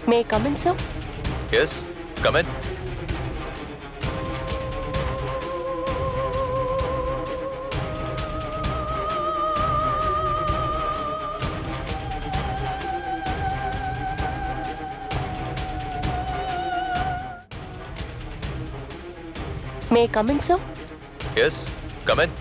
May I come in, sir? Yes, come in. May I come in, sir? Yes, come in.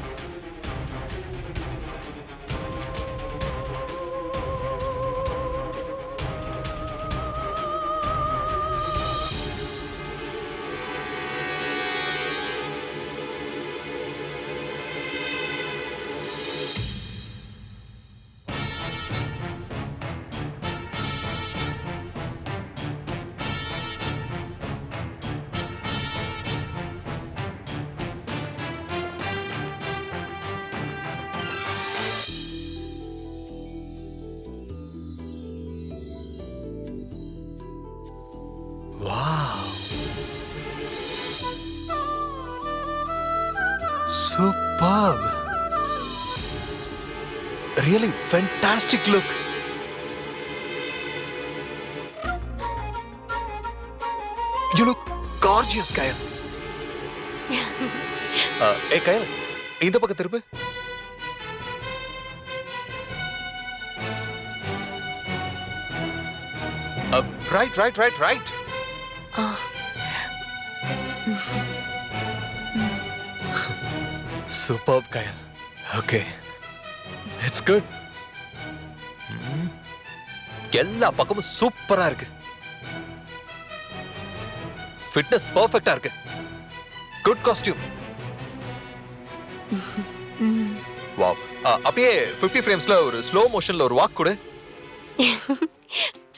Wow. Superb. Really fantastic look. You look gorgeous, Kyle. Hey, Kyle. இந்த பக்கம் திருப்பு. Right. Superb, Kyle. Okay. It's good. எல்லா பக்கமும் சூப்பரா இருக்கு. Fitness பெர்ஃபெக்ட்டா இருக்கு. Good costume. Wow. அப்படியே 50 ஃப்ரேம்ஸ்ல ஒரு ஸ்லோ மோஷன்ல ஒரு வாக் கொடு.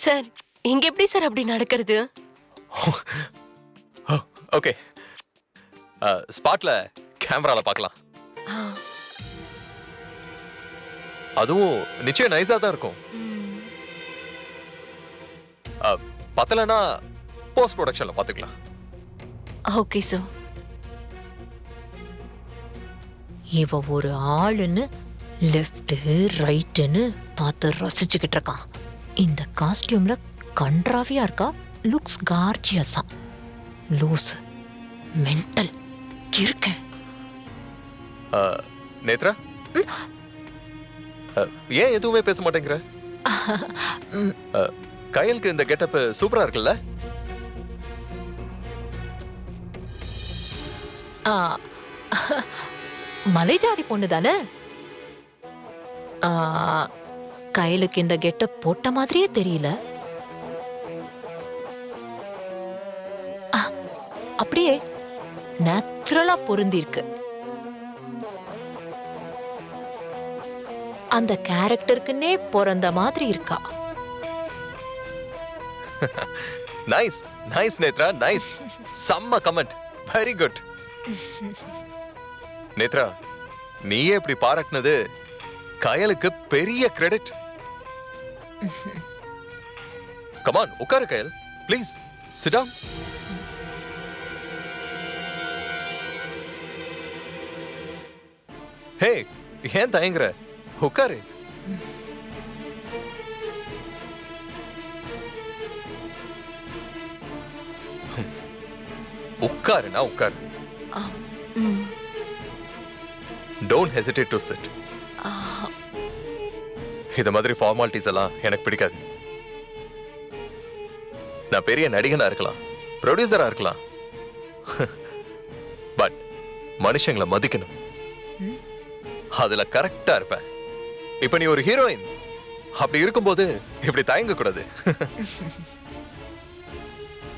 சார், இங்க எப்படி சார் அப்படி நடக்கிறது? ஓகே. ஸ்பாட்ல கேமரால பார்க்கலாம். அதுவும் நிச்சயம் நைஸா தான் இருக்கும். பத்தலனா போஸ்ட் ப்ரொடக்ஷன்ல பாத்துக்கலாம். Okay sir. இவ ஒரு ஆளுன்னு லெஃப்ட் ரைட்டுன்னு பார்த்து ரசிச்சுக்கிட்டு இருக்கான். இந்த காஸ்டியூம்ல கன்றாவியா இருக்கா. லுக்ஸ் கார்ஜியஸா. லூஸ் மென்டல் கிறுக்க. நேத்ரா, ஏன் எதுவுமே பேச மாட்டேங்கிற? கயலுக்கு இந்த கெட்டப் சூப்பரா இருக்குல்ல? மலைஜாதி பொண்ணு தானே. கயலுக்கு இந்த கெட்டப் போட்ட மாதிரியே தெரியல. அப்படியே நேச்சுரலா பொருந்தி இருக்கு. அந்த கேரக்டருக்குன்னே பிறந்த மாதிரி இருக்கா. Nice Netra, nice. செம்ம கமெண்ட். Very good. நேத்ரா, நீயே இப்படி பாராட்டினது கயலுக்கு பெரிய கிரெடிட். கம் ஆன், உட்காரு Kayal. Please sit down. Hey, ஏன் தயங்குற? உட்காரு. உட்காருனா உட்காரு. Don't hesitate to sit. இந்த மாதிரி ஃபார்மாலிட்டிஸ் எல்லாம் எனக்கு பிடிக்காது. நான் பெரிய நடிகனா இருக்கலாம், ப்ரொடியூசரா இருக்கலாம், பட் மனுஷங்களை மதிக்கணும். அதுல கரெக்டா இருப்பேன். இப்ப நீ ஒரு ஹீரோயின். அப்படி இருக்கும்போது இப்படி தயங்க கூடாது.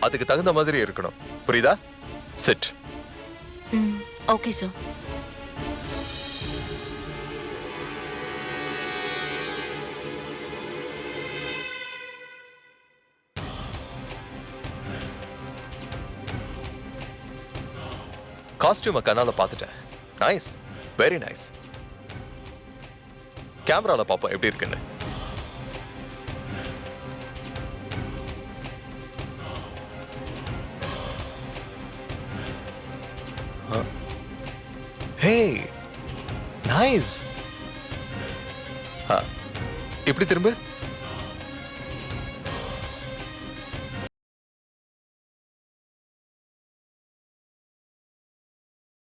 அதுக்கு தகுந்த மாதிரி இருக்கணும். புரியுதா? சிட். Okay sir. காஸ்டியூமை கண்ணால பார்த்துட்டேன். Nice, very nice. கேமரால பாப்போம் எப்படி இருக்குன்னு. ஹே, நைஸ். இப்படி திரும்ப.